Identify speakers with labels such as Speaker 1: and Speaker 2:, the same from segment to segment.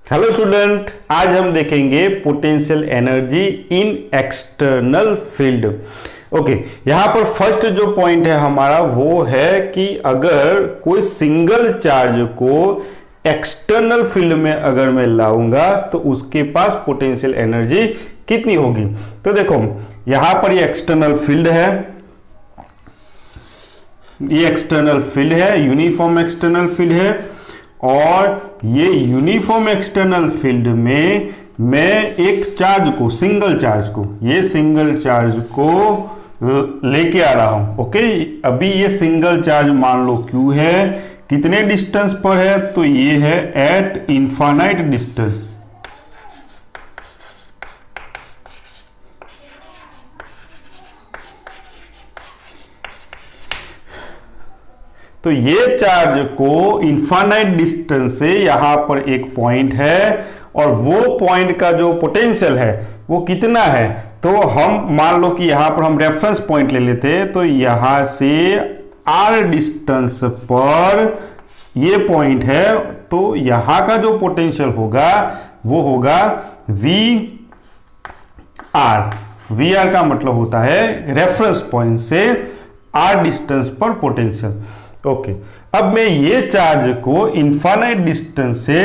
Speaker 1: Hello student, आज हम देखेंगे potential energy in external field. Okay, यहाँ पर फर्स्ट जो पॉइंट है हमारा वो है कि अगर कोई सिंगल चार्ज को एक्सटर्नल फील्ड में अगर मैं लाऊंगा तो उसके पास पोटेंशियल एनर्जी कितनी होगी। तो देखो यहाँ पर ये एक्सटर्नल फील्ड है, ये एक्सटर्नल फील्ड है, यूनिफॉर्म एक्सटर्नल फील्ड है। और ये यूनिफॉर्म एक्सटर्नल फील्ड में मैं एक चार्ज को, सिंगल चार्ज को, ये सिंगल चार्ज को लेके आ रहा हूं। ओके, अभी ये सिंगल चार्ज मान लो Q है, कितने डिस्टेंस पर है, तो ये है एट इनफाइनाइट डिस्टेंस। तो ये चार्ज को इनफाइनाइट डिस्टेंस से यहां पर एक पॉइंट है और वो पॉइंट का जो पोटेंशियल है वो कितना है। तो हम मान लो कि यहां पर हम रेफरेंस पॉइंट ले लेते हैं, तो यहां से r डिस्टेंस पर ये पॉइंट है, तो यहां का जो पोटेंशियल होगा वो होगा VR का मतलब होता है रेफरेंस पॉइंट से r डिस्टेंस पर पोटेंशियल। ओके, अब मैं ये चार्ज को इनफाइनाइट डिस्टेंस से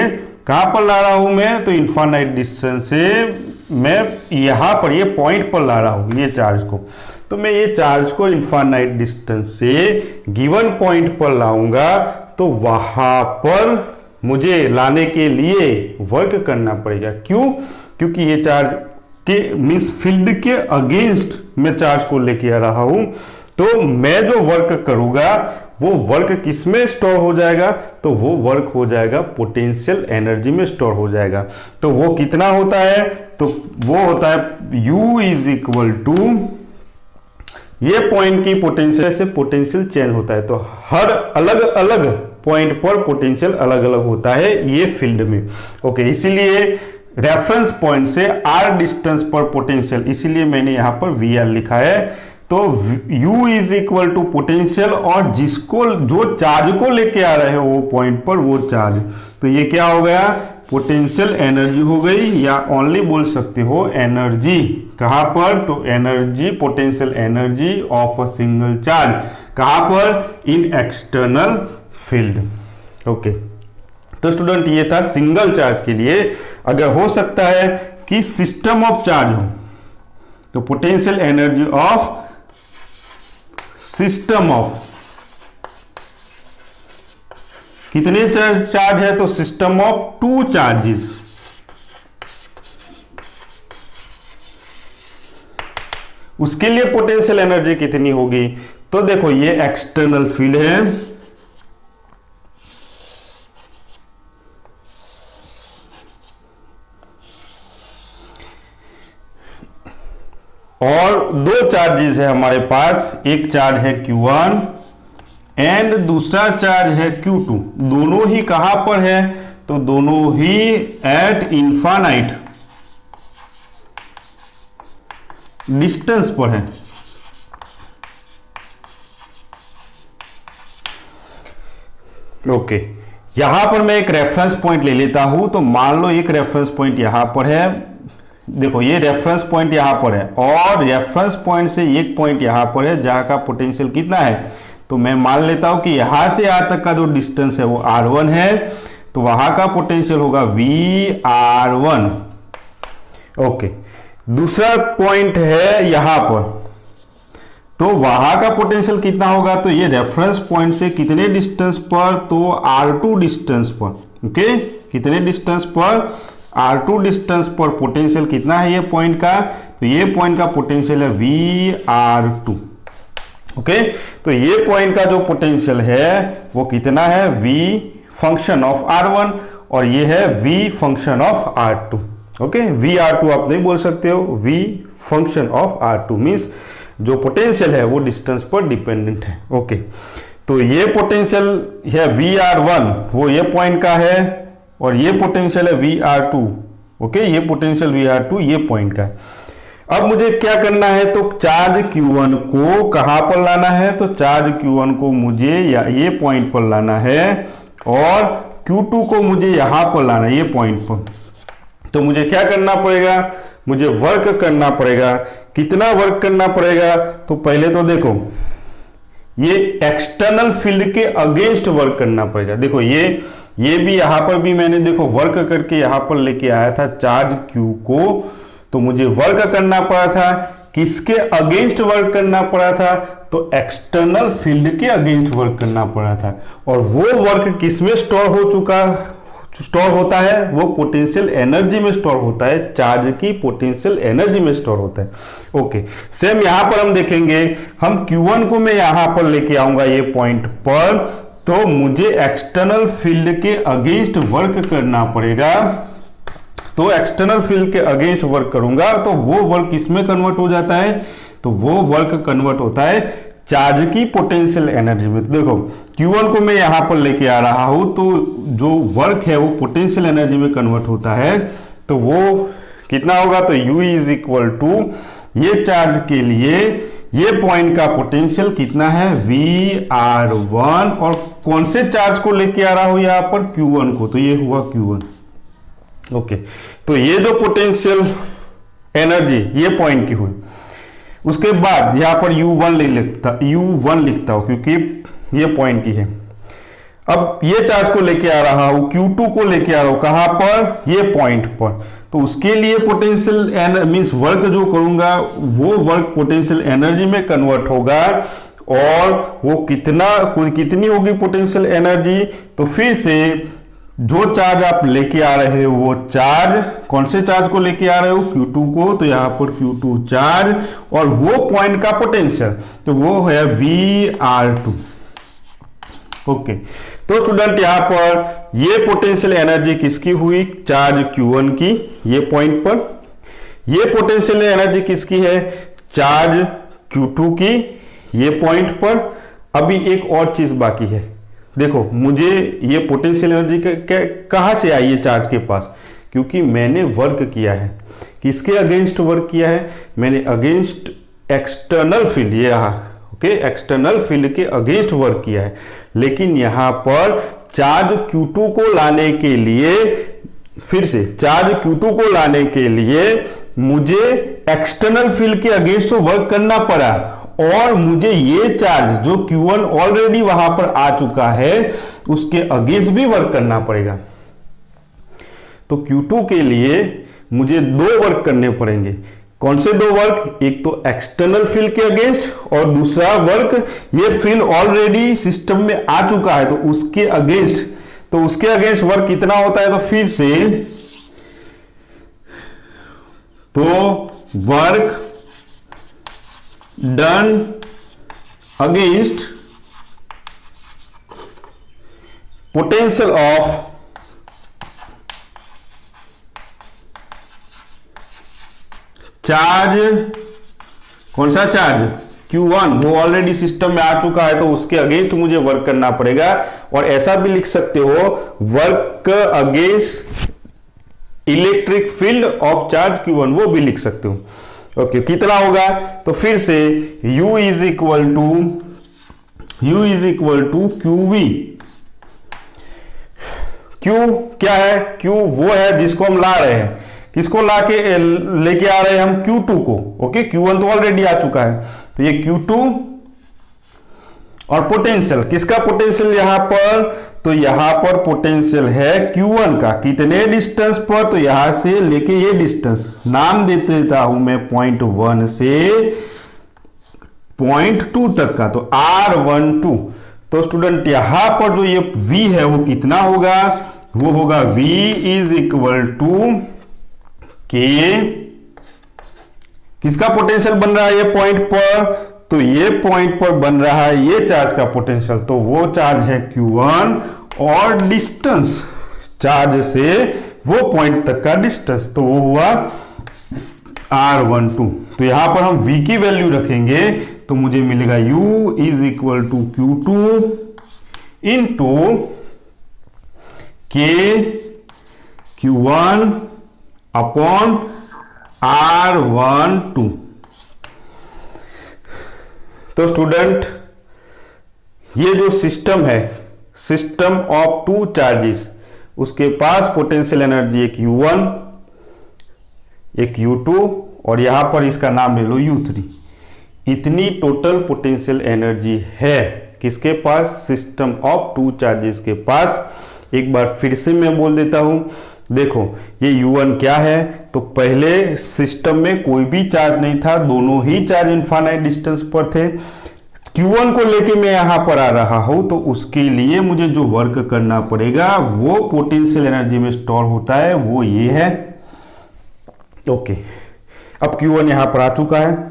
Speaker 1: कहां पर ला रहा हूं मैं, तो इनफाइनाइट डिस्टेंस से मैं यहां पर ये पॉइंट पर ला रहा हूं ये चार्ज को। तो मैं ये चार्ज को इनफाइनाइट डिस्टेंस से गिवन पॉइंट पर लाऊंगा, तो वहां पर मुझे लाने के लिए वर्क करना पड़ेगा। क्यों? क्योंकि ये चार्ज के मींस फील्ड के अगेंस्ट मैं चार्ज को लेके आ रहा हूं, तो मैं जो वर्क करूंगा वो वर्क किस में स्टोर हो जाएगा, तो वो वर्क हो जाएगा पोटेंशियल एनर्जी में स्टोर हो जाएगा। तो वो कितना होता है, तो वो होता है U इज इक्वल टू, ये पॉइंट की पोटेंशियल से पोटेंशियल चेंज होता है, तो हर अलग अलग पॉइंट पर पोटेंशियल अलग अलग होता है ये फील्ड में। ओके, इसीलिए रेफरेंस पॉइंट से r डिस्टेंस पर पोटेंशियल, इसीलिए मैंने यहां पर VR लिखा है। तो U is equal to potential, और जिसको जो चार्ज को लेके आ रहे हो वो पॉइंट पर वो चार्ज, तो ये क्या हो गया, पोटेंशियल एनर्जी हो गई, या ओनली बोल सकते हो एनर्जी। कहां पर, तो energy, potential energy of a single charge, कहां पर, इन एक्सटर्नल फील्ड। ओके, तो स्टूडेंट ये था सिंगल चार्ज के लिए। अगर हो सकता है कि सिस्टम ऑफ चार्ज हो, तो potential energy of system of, कितने चार्ज है, तो सिस्टम ऑफ 2 चार्जेस, उसके लिए पोटेंशियल एनर्जी कितनी होगी। तो देखो ये एक्सटर्नल फील्ड है, और 2 चार्जेस है हमारे पास, एक चार्ज है Q1 एंड दूसरा चार्ज है Q2। दोनों ही कहां पर है, तो दोनों ही एट इनफाइनाइट डिस्टेंस पर है। ओके, यहां पर मैं एक रेफरेंस पॉइंट ले लेता हूं, तो मान लो एक रेफरेंस पॉइंट यहां पर है, देखो ये रेफरेंस पॉइंट यहां पर है, और रेफरेंस पॉइंट से एक पॉइंट यहां पर है जहां का पोटेंशियल कितना है, तो मैं मान लेता हूं कि यहां से यहां तक का जो डिस्टेंस है वो R1 है, तो वहां का पोटेंशियल होगा VR1। ओके, दूसरा पॉइंट है यहां पर, तो वहां का पोटेंशियल कितना होगा, तो ये रेफरेंस पॉइंट से कितने डिस्टेंस पर, तो R2 डिस्टेंस पर। ओके, कितने डिस्टेंस पर, R2 डिस्टेंस पर पोटेंशियल कितना है ये पॉइंट का, तो ये पॉइंट का पोटेंशियल है VR2। ओके, तो ये पॉइंट का जो पोटेंशियल है वो कितना है, V फंक्शन ऑफ R1, और ये है V function of R2। Okay, VR2 आप नहीं बोल सकते हो, V function of R2 means जो पोटेंशियल है वो डिस्टेंस पर डिपेंडेंट है। ओके, तो ये पोटेंशियल है VR1, वो ये पॉइंट का है, और ये पोटेंशियल है VR2। ओके, ये पोटेंशियल VR2 ये पॉइंट का है। अब मुझे क्या करना है, तो चार्ज Q1 को कहां पर लाना है, तो चार्ज Q1 को मुझे या ये पॉइंट पर लाना है, और Q2 को मुझे यहां पर लाना है, ये पॉइंट पर। तो मुझे क्या करना पड़ेगा, मुझे वर्क करना पड़ेगा। कितना वर्क करना पड़ेगा, तो पहले तो देखो ये एक्सटर्नल फील्ड के अगेंस्ट वर्क करना पड़ेगा। देखो ये भी यहां पर भी मैंने देखो वर्क करके यहां पर लेके आया था चार्ज Q को, तो मुझे वर्क करना पड़ा था, किसके अगेंस्ट वर्क करना पड़ा था, तो एक्सटर्नल फील्ड के अगेंस्ट वर्क करना पड़ा था। और वो वर्क किसमें स्टोर होता है, वो पोटेंशियल एनर्जी में स्टोर होता है, चार्ज की पोटेंशियल एनर्जी में स्टोर होता है। ओके, सेम यहां पर हम देखेंगे, हम Q1 को मैं यहां पर लेके आऊंगा ये पॉइंट पर, तो मुझे एक्सटर्नल फील्ड के अगेंस्ट वर्क करना पड़ेगा। तो एक्सटर्नल फील्ड के अगेंस्ट वर्क करूंगा तो वो वर्क किसमें कन्वर्ट हो जाता है, तो वो वर्क कन्वर्ट होता है चार्ज की पोटेंशियल एनर्जी में। तो देखो Q1 को मैं यहां पर लेके आ रहा हूं, तो जो वर्क है वो पोटेंशियल एनर्जी में कन्वर्ट होता है, तो वो कितना होगा, तो U इज इक्वल टू, ये चार्ज के लिए ये पॉइंट का पोटेंशियल कितना है, VR1, और कौन से चार्ज को लेके आ रहा हूं यहां पर, Q1 को, तो ये हुआ Q1। ओके, तो ये जो पोटेंशियल एनर्जी ये पॉइंट की हुई, उसके बाद यहां पर U1 लिखता हूं क्योंकि ये पॉइंट की है। अब ये चार्ज को लेके आ रहा हूं, Q2 को लेके आ रहा हूं, कहां पर, ये पॉइंट पर, तो उसके लिए पोटेंशियल मींस वर्क जो करूंगा वो वर्क पोटेंशियल एनर्जी में कन्वर्ट होगा। और वो कितनी होगी पोटेंशियल एनर्जी, तो फिर से जो चार्ज आप लेके आ रहे हो वो चार्ज, कौन से चार्ज को लेके आ रहे हो, Q2 को, तो यहां पर Q2 चार्ज, और वो पॉइंट का पोटेंशियल तो वो है VR2। ओके, तो स्टूडेंट यहां पर ये पोटेंशियल एनर्जी किसकी हुई, चार्ज Q1 की, ये पॉइंट पर। ये पोटेंशियल एनर्जी किसकी है, चार्ज Q2 की, ये पॉइंट पर। अभी एक और चीज बाकी है, देखो मुझे ये पोटेंशियल एनर्जी कहां से आई है चार्ज के पास, क्योंकि मैंने वर्क किया है, किसके अगेंस्ट वर्क किया है, मैंने अगेंस्ट एक्सटर्नल फील्ड, ये रहा, ओके, एक्सटर्नल फील्ड के अगेंस्ट वर्क किया है। लेकिन यहां पर चार्ज Q2 को लाने के लिए, फिर से चार्ज Q2 को लाने के लिए मुझे एक्सटर्नल फील्ड के अगेंस्ट वर्क करना पड़ा, और मुझे ये चार्ज जो Q1 ऑलरेडी वहां पर आ चुका है उसके अगेंस्ट भी वर्क करना पड़ेगा। तो Q2 के लिए मुझे दो वर्क करने पड़ेंगे। कौन से दो वर्क, एक तो एक्सटर्नल फील्ड के अगेंस्ट, और दूसरा वर्क ये फील्ड ऑलरेडी सिस्टम में आ चुका है तो उसके अगेंस्ट। तो उसके अगेंस्ट वर्क कितना होता है, तो फिर से तो work done against potential of charge, कौन सा चार्ज, Q1, वो ऑलरेडी सिस्टम में आ चुका है तो उसके अगेंस्ट मुझे वर्क करना पड़ेगा। और ऐसा भी लिख सकते हो, work against electric field of charge Q1, वो भी लिख सकते हो। ओके, कितना होगा, तो फिर से U is equal to QV। Q क्या है, Q वो है जिसको हम ला रहे हैं, किसको लेके आ रहे हैं हम, Q2 को। ओके, Q1 तो ऑलरेडी आ चुका है, तो ये Q2, और पोटेंशियल, किसका पोटेंशियल यहां पर, तो यहां पर पोटेंशियल है Q1 का, कितने डिस्टेंस पर, तो यहां से लेके ये डिस्टेंस, नाम दे देता हूं मैं पॉइंट 1 से पॉइंट 2 तक का, तो R12। तो स्टूडेंट यहां पर जो ये V है वो कितना होगा, वो होगा V is equal to K, किसका पोटेंशियल बन रहा है ये पॉइंट पर, तो ये पॉइंट पर बन रहा है ये चार्ज का पोटेंशियल, तो वो चार्ज है Q1, और डिस्टेंस चार्ज से वो पॉइंट तक का डिस्टेंस, तो वो हुआ R12। तो यहां पर हम V की वैल्यू रखेंगे तो मुझे मिलेगा U is equal to Q2 into K Q1 upon R12। तो स्टूडेंट ये जो सिस्टम है, सिस्टम ऑफ टू चार्जेस, उसके पास पोटेंशियल एनर्जी एक U1 एक U2 और यहां पर इसका नाम ले लो U3। इतनी टोटल पोटेंशियल एनर्जी है किसके पास? सिस्टम ऑफ टू चार्जेस के पास। एक बार फिर से मैं बोल देता हूं, देखो ये U1 क्या है, तो पहले सिस्टम में कोई भी चार्ज नहीं था, दोनों ही चार्ज इनफाइनाइट डिस्टेंस पर थे। Q1 को लेके मैं यहां पर आ रहा हूं, तो उसके लिए मुझे जो वर्क करना पड़ेगा वो पोटेंशियल एनर्जी में स्टोर होता है, वो ये है। ओके, अब Q1 यहां पर आ चुका है।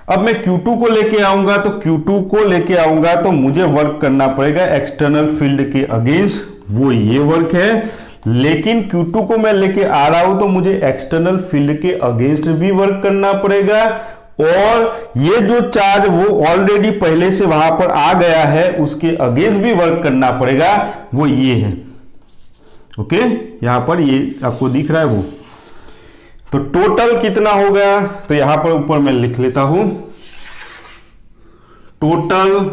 Speaker 1: अब मैं Q2 को लेके आऊंगा, तो Q2 को लेके आऊंगा तो मुझे वर्क करना पड़ेगा एक्सटर्नल फील्ड के अगेंस्ट, वो ये वर्क है। लेकिन Q2 को मैं लेके आ रहा हूं तो मुझे एक्सटर्नल फील्ड के अगेंस्ट भी वर्क करना पड़ेगा, और ये जो चार्ज वो ऑलरेडी पहले से वहां पर आ गया है उसके अगेंस्ट भी वर्क करना पड़ेगा, वो ये है। ओके, यहां पर ये आपको दिख रहा है वो। तो टोटल कितना हो गया, तो यहां पर ऊपर मैं लिख लेता हूं, टोटल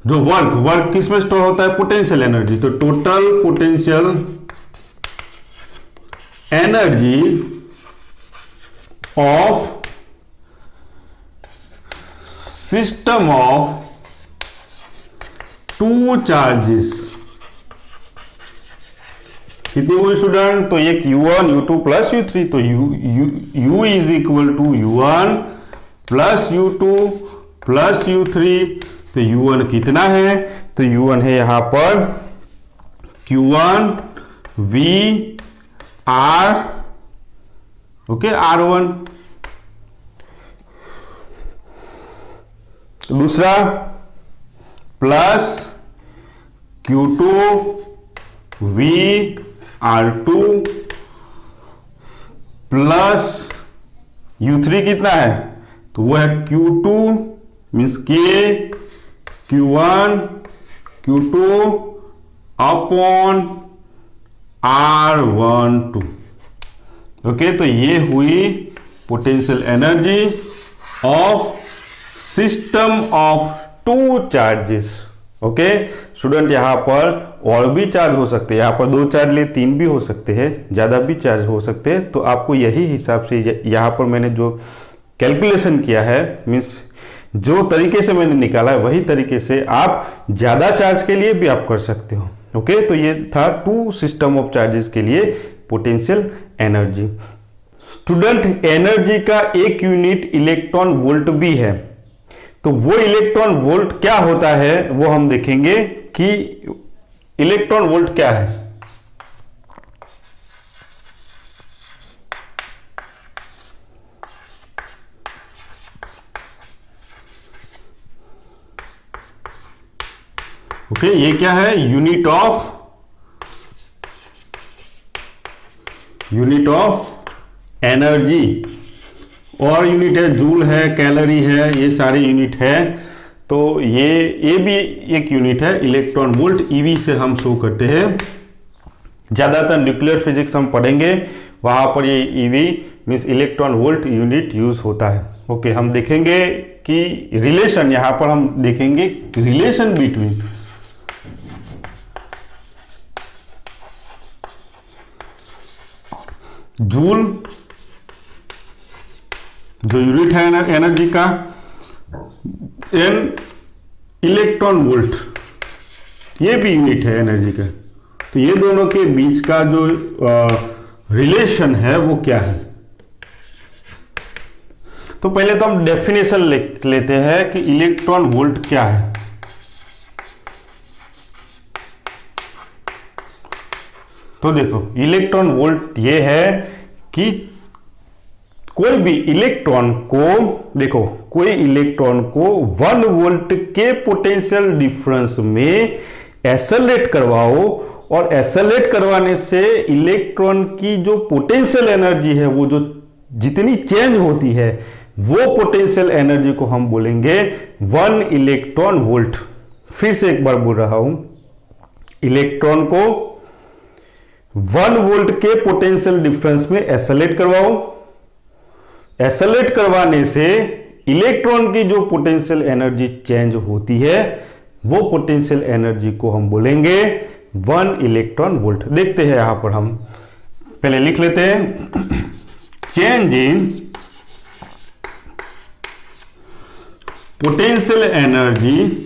Speaker 1: जो वर्क किस में स्टोर होता है? Potential energy. तो total potential energy of system of two charges कितनी हुई स्टूडेंट? तो एक U1 U2 प्लस U3, तो U is equal to U1 plus U2 plus U3। तो U1 कितना है? तो U1 है यहां पर Q1 V R, okay, R1। दूसरा plus Q2 V R2 plus U3 कितना है? तो वो है Q2 means K Q1 Q2 upon R12। Okay, तो ये हुई potential energy of system of two charges. Okay student, यहां पर और भी चार्ज हो सकते हैं, यहां पर 2 चार्ज ले 3 भी हो सकते हैं, ज्यादा भी चार्ज हो सकते हैं। तो आपको यही हिसाब से यहां पर मैंने जो कैलकुलेशन किया है, मीन्स जो तरीके से मैंने निकाला है वही तरीके से आप ज्यादा चार्ज के लिए भी आप कर सकते हो। ओके, तो ये था टू सिस्टम ऑफ चार्जेस के लिए पोटेंशियल एनर्जी। स्टूडेंट, एनर्जी का एक यूनिट इलेक्ट्रॉन वोल्ट भी है, तो वो इलेक्ट्रॉन वोल्ट क्या होता है वो हम देखेंगे कि इलेक्ट्रॉन वोल्ट क्या है। ओके, ये क्या है? यूनिट ऑफ एनर्जी, और यूनिट है जूल है, कैलोरी है, ये सारे यूनिट है। तो ये भी एक यूनिट है, इलेक्ट्रॉन वोल्ट, ईवी से हम शो करते हैं। ज्यादातर न्यूक्लियर फिजिक्स हम पढ़ेंगे, वहां पर ये EV means electron volt unit use होता है। ओके, हम देखेंगे कि रिलेशन, यहां पर हम देखेंगे रिलेशन बिटवीन जूल जो यूनिट है एनर्जी का, एन इलेक्ट्रॉन वोल्ट ये भी यूनिट है एनर्जी का। तो ये दोनों के बीच का जो रिलेशन है वो क्या है? तो पहले तो हम डेफिनेशन लिख लेते हैं कि इलेक्ट्रॉन वोल्ट क्या है। तो देखो, इलेक्ट्रॉन वोल्ट ये है कि कोई भी इलेक्ट्रॉन को, देखो कोई इलेक्ट्रॉन को 1 वोल्ट के पोटेंशियल डिफरेंस में एक्सेलरेट करवाओ, और एक्सेलरेट करवाने से इलेक्ट्रॉन की जो पोटेंशियल एनर्जी है, वो जो जितनी चेंज होती है, वो पोटेंशियल एनर्जी को हम बोलेंगे 1 इलेक्ट्रॉन वोल्ट। फिर से एक बार बोल रहा हूं, इलेक्ट्रॉन को 1 वोल्ट के पोटेंशियल डिफरेंस में एक्सेलरेट करवाओ, एक्सेलरेट करवाने से इलेक्ट्रॉन की जो पोटेंशियल एनर्जी चेंज होती है वो पोटेंशियल एनर्जी को हम बोलेंगे 1 इलेक्ट्रॉन वोल्ट। देखते हैं यहां पर, हम पहले लिख लेते हैं change in potential energy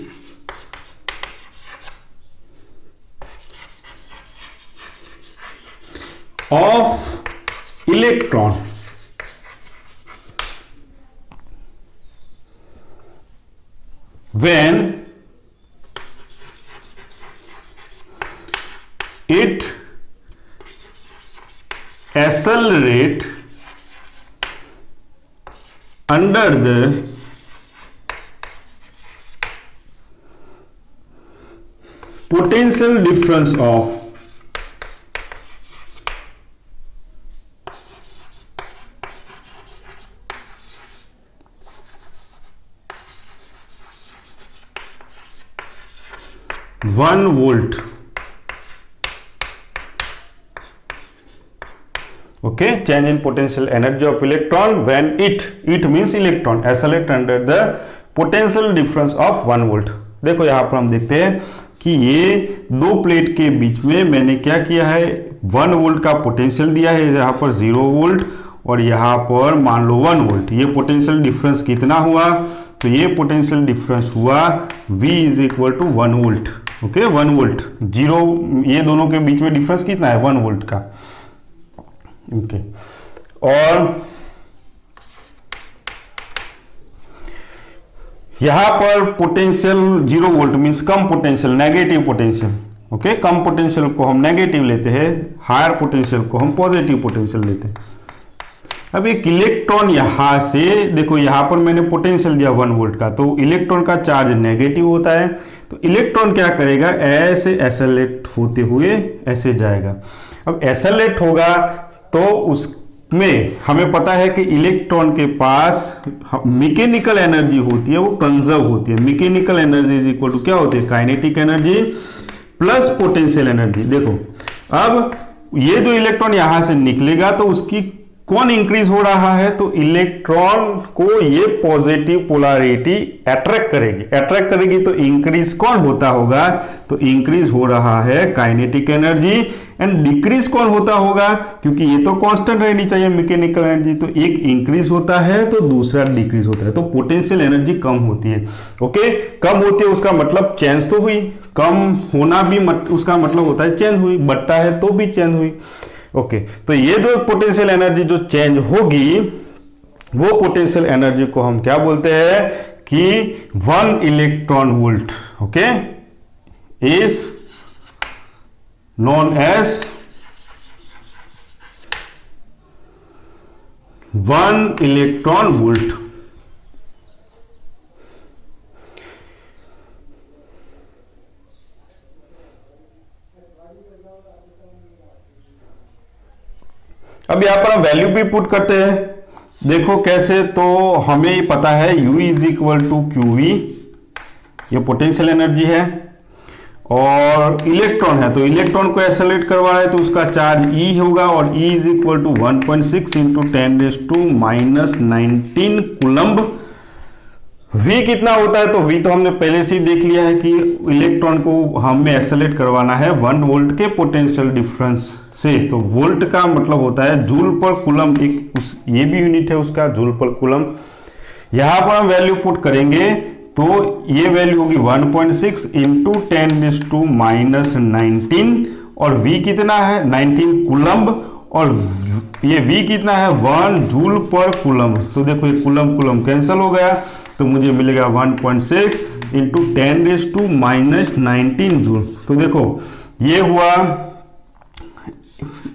Speaker 1: of electron when it accelerate under the potential difference of one volt. Okay, change in potential energy of electron when it means electron accelerate under the potential difference of 1 volt. देखो यहां पर हम देखते हैं कि ये दो plate के बीच में मैंने क्या किया है, 1 वोल्ट का पोटेंशियल दिया है, यहां पर 0 वोल्ट और यहां पर मान लो 1 वोल्ट। ये पोटेंशियल डिफरेंस कितना हुआ, तो ये पोटेंशियल डिफरेंस हुआ V is equal to 1 volt. Okay, 1 volt, 0, ये दोनों के बीच में डिफरेंस कितना है, 1 वोल्ट का। ओके, और यहां पर पोटेंशियल 0 वोल्ट मींस कम पोटेंशियल, नेगेटिव पोटेंशियल। ओके, कम पोटेंशियल को हम नेगेटिव लेते हैं, हायर पोटेंशियल को हम पॉजिटिव पोटेंशियल लेते हैं। अब एक इलेक्ट्रॉन यहां से देखो, यहां पर मैंने पोटेंशियल दिया 1 वोल्ट का, तो इलेक्ट्रॉन का चार्ज नेगेटिव होता है, तो इलेक्ट्रॉन क्या करेगा, ऐसे एक्सेलरेट होते हुए ऐसे जाएगा। अब एक्सेलरेट होगा तो उसमें हमें पता है कि इलेक्ट्रॉन के पास मैकेनिकल एनर्जी होती है, वो कंजर्व होती है। Mechanical energy is equal to क्या होती है, kinetic energy plus potential energy. देखो अब ये जो इलेक्ट्रॉन यहां से निकलेगा तो उसकी कौन इंक्रीज हो रहा है, तो इलेक्ट्रॉन को ये पॉजिटिव पोलैरिटी अट्रैक्ट करेगी तो इंक्रीज कौन होता होगा, तो इंक्रीज हो रहा है काइनेटिक एनर्जी, एंड डिक्रीज कौन होता होगा, क्योंकि ये तो कांस्टेंट रहनी चाहिए मैकेनिकल एनर्जी, तो एक इंक्रीज होता है तो दूसरा डिक्रीज होता है, तो पोटेंशियल एनर्जी कम होती है। ओके, कम होती है उसका मतलब चेंज तो हुई, कम होना भी उसका मतलब होता है चेंज हुई, बढ़ता है तो भी चेंज हुई। ओके, तो ये जो पोटेंशियल एनर्जी जो चेंज होगी, वो पोटेंशियल एनर्जी को हम क्या बोलते हैं कि 1 electron volt, okay, is known as 1 electron volt. अब यहां पर हम वैल्यू भी पुट करते हैं, देखो कैसे, तो हमें पता है U is equal to QV, ये पोटेंशियल एनर्जी है, और इलेक्ट्रॉन है तो इलेक्ट्रॉन को एक्सेलरेट करवा रहा है तो उसका चार्ज E होगा, और E is equal to 1.6 into 10⁻⁻19 coulomb. V कितना होता है, तो V तो हमने पहले से ही देख लिया है कि इलेक्ट्रॉन को हमें एक्सेलरेट करवाना है 1 वोल्ट के पोटेंशियल डिफरेंस से, तो वोल्ट का मतलब होता है जूल पर कूलम, ये भी यूनिट है उसका, जूल पर कूलम। यहां पर हम वैल्यू पुट करेंगे तो ये वैल्यू होगी 1.6 इंटू 10⁻⁻19, और V कितना है 19 कूलम्ब, और ये V कितना है 1 जूल पर कूलम। तो देखो ये कूलम कैंसिल हो गया, तो मुझे मिलेगा 1.6 इंटू 10⁻⁻19 जूल। तो देखो ये हुआ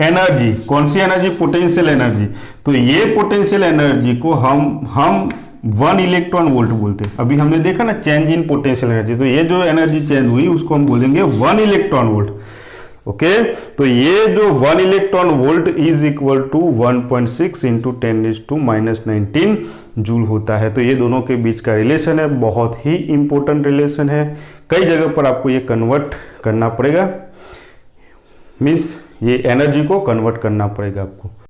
Speaker 1: एनर्जी, कौन सी एनर्जी, पोटेंशियल एनर्जी। तो ये पोटेंशियल एनर्जी को हम 1 इलेक्ट्रॉन वोल्ट बोलते हैं। अभी हमने देखा ना चेंज इन पोटेंशियल एनर्जी, तो ये जो एनर्जी चेंज हुई उसको हम बोलेंगे 1 इलेक्ट्रॉन वोल्ट। ओके, तो ये जो 1 electron volt is equal to 1.6 into 10⁻⁻19 joule होता है। तो ये दोनों के बीच का रिलेशन है, बहुत ही इंपॉर्टेंट रिलेशन है, कई जगह पर आपको ये कन्वर्ट करना पड़ेगा, मीन्स ये एनर्जी को कन्वर्ट करना पड़ेगा आपको।